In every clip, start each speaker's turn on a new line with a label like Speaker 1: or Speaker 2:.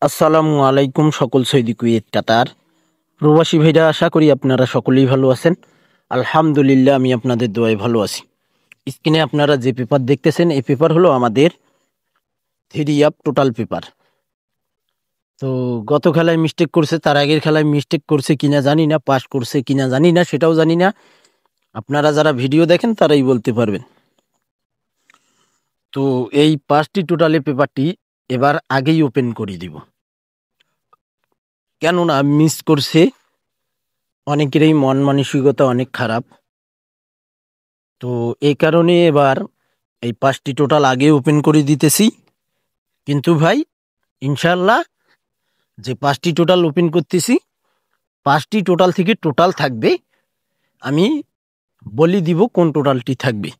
Speaker 1: আসসালামু আলাইকুম সকল সৌদি কুয়েত কাতার প্রবাসী ভাইরা, আশা করি আপনারা সকলেই ভালো আছেন। আলহামদুলিল্লাহ, আমি আপনাদের দোয়ায় ভালো আছি। স্ক্রিনে আপনারা যে পেপার দেখতেছেন, এই পেপার হলো আমাদের থ্রি আপ টোটাল পেপার। তো গত খেলায় মিস্টেক করছে, তার আগের খেলায় মিস্টেক করছে কিনা জানি না, পাস করছে কিনা জানি না, সেটাও জানি না। আপনারা যারা ভিডিও দেখেন তারাই বলতে পারবেন। তো এই 5টি টোটালে পেপারটি এবার আগেই ওপেন করে দিব, কেননা মিস করছে। অনেকেরই মন মানসিকতা অনেক খারাপ, তো এই কারণে এবার এই 5টি টোটাল আগে ওপেন করে দিতেছি। কিন্তু ভাই, ইনশাল্লাহ যে 5টি টোটাল ওপেন করতেছি, 5টি টোটাল থেকে টোটাল থাকবে, আমি বলি দিব কোন টোটালটি থাকবে।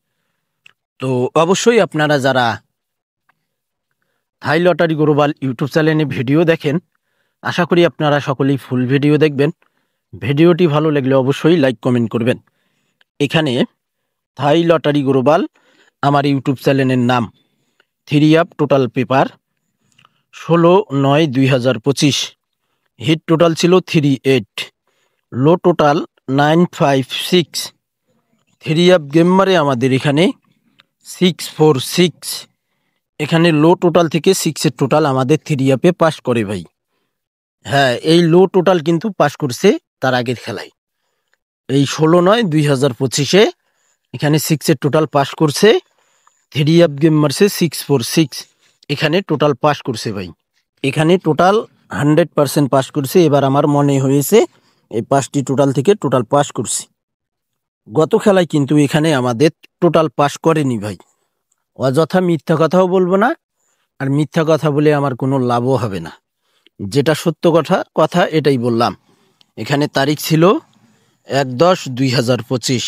Speaker 1: তো অবশ্যই আপনারা যারা থাই লটারি গ্লোবাল ইউটিউব চ্যানেলে ভিডিও দেখেন, আশা করি আপনারা সকলেই ফুল ভিডিও দেখবেন। ভিডিওটি ভালো লাগলে অবশ্যই লাইক কমেন্ট করবেন। এখানে থাই লটারি গ্লোবাল আমার ইউটিউব চ্যানেলের নাম। Three up total paper 16/9/2025। Hit total ছিল 38, লো টোটাল 956। থ্রি আপ গেমারে আমাদের এখানে 646। এখানে লো টোটাল থেকে 6-এর টোটাল আমাদের থ্রি আপে পাস করে ভাই। হ্যাঁ, এই লো টোটাল কিন্তু পাস করছে তার আগের খেলায়। এই 16/9/2025-এ এখানে 6-এর টোটাল পাস করছে। থ্রি আপ গেম মারছে 646, এখানে টোটাল পাস করছে ভাই। এখানে টোটাল 100% পাস করছে। এবার আমার মনে হয়েছে এই 5টি টোটাল থেকে টোটাল পাস করছি। গত খেলায় কিন্তু এখানে আমাদের টোটাল পাস করেনি ভাই। অযথা মিথ্যা কথাও বলবো না, আর মিথ্যা কথা বলে আমার কোনো লাভও হবে না। যেটা সত্য কথা এটাই বললাম। এখানে তারিখ ছিল 1/10/2025।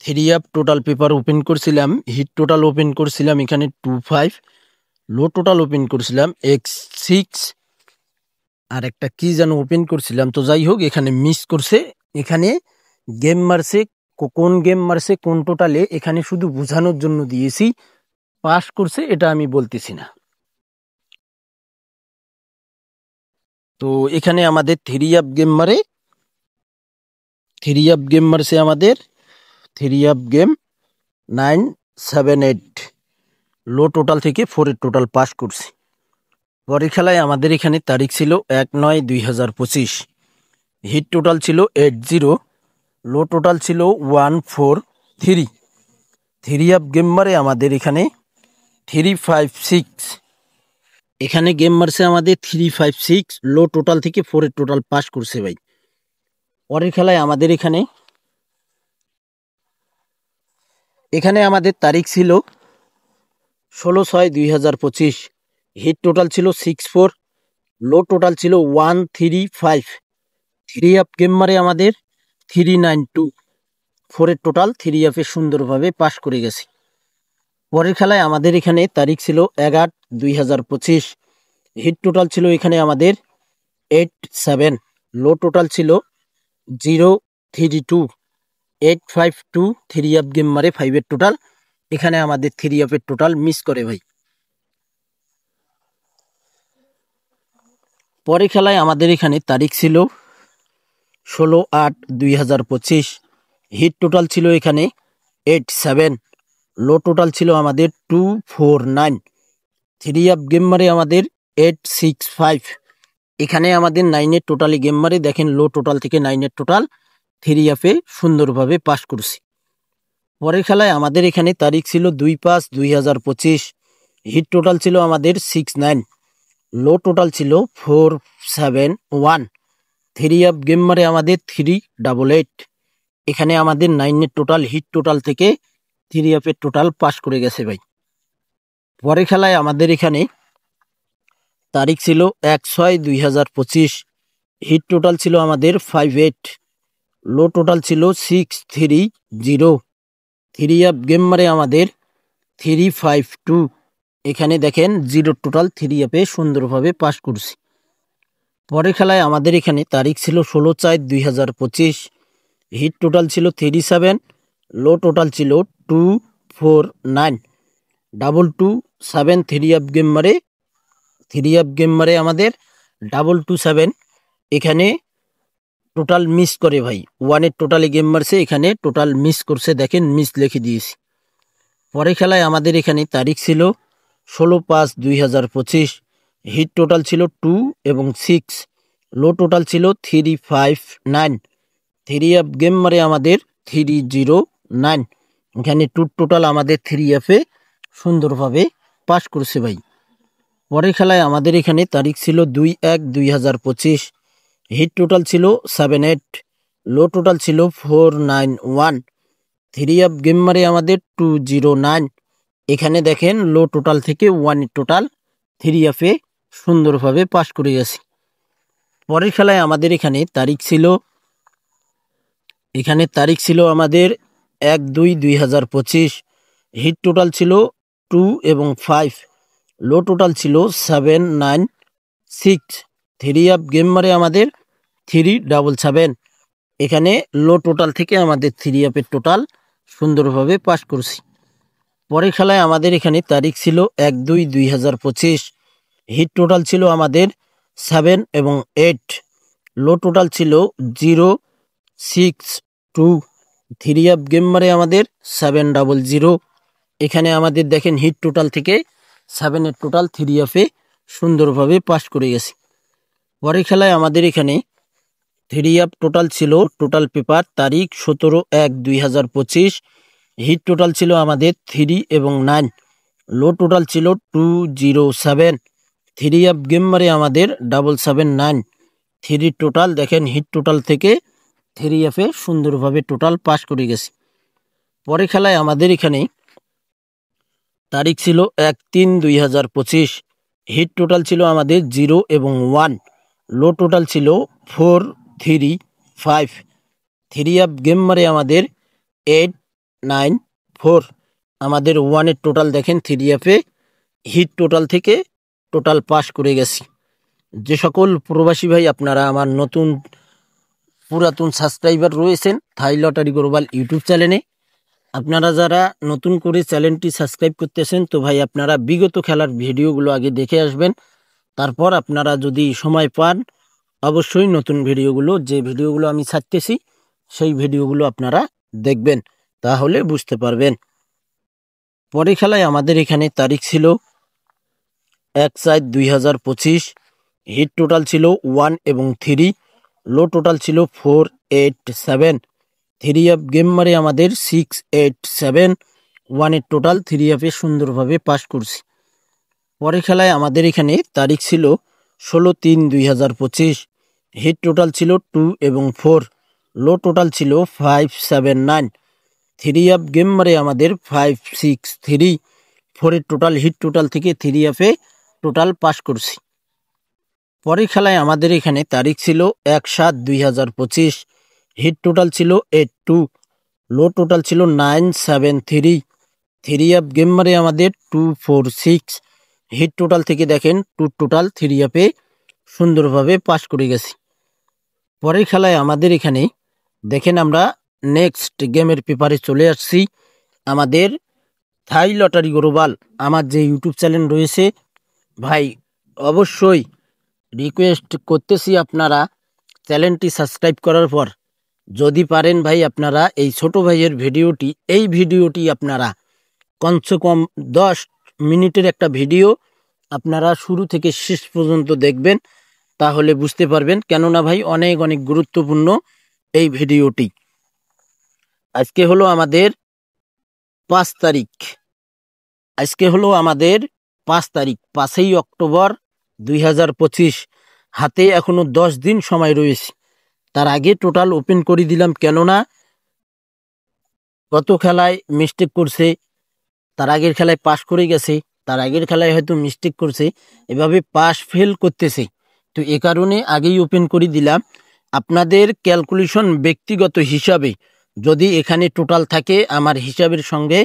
Speaker 1: Three up total paper open করছিলাম, হিট টোটাল ওপেন করছিলাম এখানে 25, লো টোটাল ওপেন করছিলাম x6, আর একটা কি যেন ওপেন করছিলাম। তো যাই হোক, এখানে মিস করছে। এখানে গেম মারছে, কোন গেম মারছে কোন টোটালে, এখানে শুধু বোঝানোর জন্য দিয়েছি। পাস করছে এটা আমি বলতেছি না। তো এখানে আমাদের থ্রি আপ গেম মারছে আমাদের থ্রি আপ গেম 978, লো টোটাল থেকে 4-এর টোটাল পাস করছে। পরের খেলায় আমাদের এখানে তারিখ ছিল 1/9/2025। হিট টোটাল ছিল 80, লো টোটাল ছিল 143। থ্রি আপ গেম মারে আমাদের এখানে 356। এখানে গেম মারছে আমাদের 356, লো টোটাল থেকে 4-এর টোটাল পাস করছে ভাই। পরের খেলায় আমাদের এখানে আমাদের তারিখ ছিল 16/6/2025। হিট টোটাল ছিল 64, লো টোটাল ছিল 135। থ্রি আপ গেম মারে আমাদের 392, 4-এর টোটাল থ্রি আপে সুন্দরভাবে পাস করে গেছে। পরের খেলায় আমাদের এখানে তারিখ ছিল 11/2/2025। হিট টোটাল ছিল এখানে আমাদের 87, লো টোটাল ছিল 032, 852। থ্রি আপ গেম মারে 5-এর টোটাল। এখানে আমাদের থ্রি আপের টোটাল মিস করে ভাই। পরে খেলায় আমাদের এখানে তারিখ ছিল 16/8/2025। হিট টোটাল ছিল এখানে 87, লো টোটাল ছিল আমাদের 249। থ্রি আপ গেম মারে আমাদের 865। এখানে আমাদের 9-এর টোটালি গেম মারে দেখেন, লো টোটাল থেকে 9-এর টোটাল থ্রি আপে সুন্দরভাবে পাস করছি। পরের খেলায় আমাদের এখানে তারিখ ছিল 2/5/2025। হিট টোটাল ছিল আমাদের 69, লো টোটাল ছিল 471। থ্রি আপ গেম মারে আমাদের 388। এখানে আমাদের 9-এর টোটাল হিট টোটাল থেকে থ্রি আপের টোটাল পাস করে গেছে ভাই। পরের খেলায় আমাদের এখানে তারিখ ছিল 1/6/2025। হিট টোটাল ছিল আমাদের 58, লো টোটাল ছিল 630। থ্রি আপ গেম মারে আমাদের 352। এখানে দেখেন জিরো টোটাল থ্রি আপে সুন্দরভাবে পাস করছি। পরের খেলায় আমাদের এখানে তারিখ ছিল 16/4/2025। হিট টোটাল ছিল 37, লো টোটাল ছিল 249, 227। থ্রি আপ গেম মারে থ্রি আপ গেম মারে আমাদের 227। এখানে টোটাল মিস করে ভাই, ওয়ানের টোটালি গেম মারছে, এখানে টোটাল মিস করছে, দেখেন মিস লিখে দিয়েছি। পরে খেলায় আমাদের এখানে তারিখ ছিল 16/5/2025। হিট টোটাল ছিল 2 এবং 6, লো টোটাল ছিল 359। থ্রি আপ গেম মারে আমাদের 309। এখানে টোটাল আমাদের 3 অ্যাপে সুন্দরভাবে পাস করছে ভাই। পরের খেলায় আমাদের এখানে তারিখ ছিল 2/1/2025। হিট টোটাল ছিল 78, লো টোটাল ছিল 491। থ্রি আপ গেম মারে আমাদের 209। এখানে দেখেন লো টোটাল থেকে ওয়ান টোটাল 3 অ্যাপে সুন্দরভাবে পাস করে গেছে। পরের খেলায় আমাদের এখানে তারিখ ছিল আমাদের 1/2/2025। হিট টোটাল ছিল 2 এবং 5, লো টোটাল ছিল 796। থ্রি আপ গেম মারে আমাদের 377। এখানে লো টোটাল থেকে আমাদের 3 অ্যাপের টোটাল সুন্দরভাবে পাস করছি। পরের খেলায় আমাদের এখানে তারিখ ছিল 1/2/2025। হিট টোটাল ছিল আমাদের 7 এবং 8, লো টোটাল ছিল 062। থ্রি আপ গেম মারে আমাদের 700। এখানে আমাদের দেখেন হিট টোটাল থেকে 7-এর টোটাল 3 অ্যাপে সুন্দরভাবে পাস করে গেছে। পরের খেলায় আমাদের এখানে থ্রি আপ টোটাল ছিল টোটাল পেপার তারিখ 17/1/2025। হিট টোটাল ছিল আমাদের 3 এবং 9, লো টোটাল ছিল 207। থ্রি আপ গেম মারে আমাদের 779। থ্রি টোটাল দেখেন হিট টোটাল থেকে 3 অ্যাপে সুন্দরভাবে টোটাল পাস করে গেছে। পরে খেলায় আমাদের এখানে তারিখ ছিল 1/3/2025। হিট টোটাল ছিল আমাদের 0 এবং 1, লো টোটাল ছিল 435। থ্রি আপ গেম মারে আমাদের 894। আমাদের ওয়ানের টোটাল দেখেন 3 অ্যাপে হিট টোটাল থেকে টোটাল পাস করে গেছি। যে সকল প্রবাসী ভাই আপনারা আমার নতুন পুরাতন সাবস্ক্রাইবার রয়েছেন থাই লটারি গ্লোবাল ইউটিউব চ্যানেলে, আপনারা যারা নতুন করে চ্যানেলটি সাবস্ক্রাইব করতেছেন তো ভাই আপনারা বিগত খেলার ভিডিওগুলো আগে দেখে আসবেন। তারপর আপনারা যদি সময় পান অবশ্যই নতুন ভিডিওগুলো, যে ভিডিওগুলো আমি ছাড়তেছি সেই ভিডিওগুলো আপনারা দেখবেন, তাহলে বুঝতে পারবেন। পরে খেলায় আমাদের এখানে তারিখ ছিল 1/4/2025। হিট টোটাল ছিল 1 এবং 3, লো টোটাল ছিল 487। থ্রি আপ গেম মারে আমাদের 687। ওয়ানের টোটাল 3 অ্যাপে সুন্দরভাবে পাস করছি। পরে খেলায় আমাদের এখানে তারিখ ছিল 16/3/2025। হিট টোটাল ছিল 2 এবং 4, লো টোটাল ছিল 579। থ্রি আপ গেম মারে আমাদের 563। 4-এর টোটাল হিট টোটাল থেকে 3 অ্যাপে টোটাল পাস করছি। পরের খেলায় আমাদের এখানে তারিখ ছিল 1/7/2025। হিট টোটাল ছিল 82, লো টোটাল ছিল 973। থ্রি আপ গেম মারে আমাদের 246। হিট টোটাল থেকে দেখেন টোটাল 3 অ্যাপে সুন্দরভাবে পাস করে গেছি। পরের খেলায় আমাদের এখানে দেখেন আমরা নেক্সট গেমের পেপারে চলে আসছি। আমাদের থাই লটারি গ্লোবাল আমার যে ইউটিউব চ্যানেল রয়েছে ভাই, অবশ্যই রিকোয়েস্ট করতেছি আপনারা চ্যানেলটি সাবস্ক্রাইব করার পর যদি পারেন ভাই আপনারা এই ছোট ভাইয়ের ভিডিওটি আপনারা কমসে কম 10 মিনিটের একটা ভিডিও আপনারা শুরু থেকে শেষ পর্যন্ত দেখবেন, তাহলে বুঝতে পারবেন। কেননা ভাই অনেক অনেক গুরুত্বপূর্ণ এই ভিডিওটি। আজকে হলো আমাদের 5 তারিখ, 5ই অক্টোবর 2025। হাতে এখনো 10 দিন সময় রয়েছে। তার আগে টোটাল ওপেন করে দিলাম, কেননা গত খেলায় মিস্টেক করছে, তার আগের খেলায় পাস করে গেছে, তার আগের খেলায় হয়তো মিস্টেক করছে, এভাবে পাস ফেল করতেছে। তো এ কারণে আগেই ওপেন করে দিলাম। আপনাদের ক্যালকুলেশন ব্যক্তিগত হিসাবে যদি এখানে টোটাল থাকে আমার হিসাবের সঙ্গে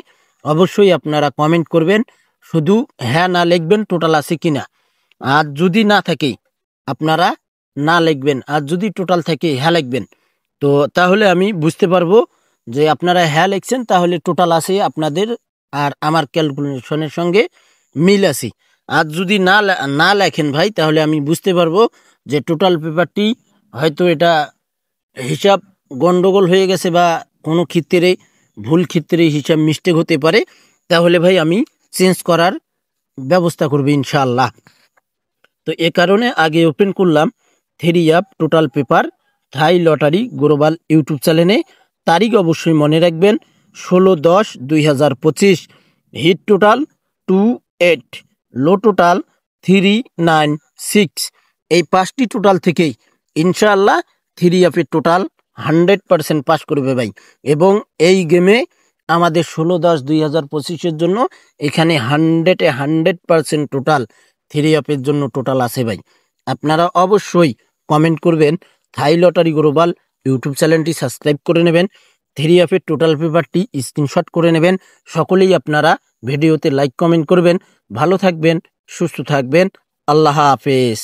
Speaker 1: অবশ্যই আপনারা কমেন্ট করবেন, শুধু হ্যাঁ না লিখবেন টোটাল আছে কিনা। আর যদি না থাকে আপনারা না লিখবেন, আর যদি টোটাল থাকে হ্যাঁ লিখবেন। তো তাহলে আমি বুঝতে পারবো যে আপনারা হ্যাঁ লিখছেন, তাহলে টোটাল আছে আপনাদের আর আমার ক্যালকুলেশনের সঙ্গে মিল আছে। আর যদি না লেখেন ভাই, তাহলে আমি বুঝতে পারবো যে টোটাল পেপারটি হয়তো এটা হিসাব গন্ডগোল হয়ে গেছে বা কোনো ক্ষেত্রে ভুল ক্ষেত্রে হিসাব মিস্টেক হতে পারে। তাহলে ভাই আমি চেঞ্জ করার ব্যবস্থা করবো ইনশাআল্লাহ। তো এ কারণে আগে ওপেন করলাম থ্রি অ্যাপ টোটাল পেপার থাই লটারি গ্লোবাল ইউটিউব চ্যানেলে। তারিখ অবশ্যই মনে রাখবেন 16/10/2025। হিট টোটাল 28, লো টোটাল 396। এই 5টি টোটাল থেকেই ইনশাআল্লাহ থ্রি অ্যাপের টোটাল 100% পাস করবে ভাই। এবং এই গেমে আমাদের 16/10/2025 জন্য এখানে 100% টোটাল থ্রি অ্যাপের জন্য টোটাল আছে ভাই। আপনারা অবশ্যই কমেন্ট করবেন, থাই লটারি গ্লোবাল ইউটিউব চ্যানেলটি সাবস্ক্রাইব করে নেবেন, থ্রি অ্যাপের টোটাল পেপারটি স্ক্রিনশট করে নেবেন। সকলেই আপনারা ভিডিওতে লাইক কমেন্ট করবেন। ভালো থাকবেন, সুস্থ থাকবেন, আল্লাহ হাফেজ।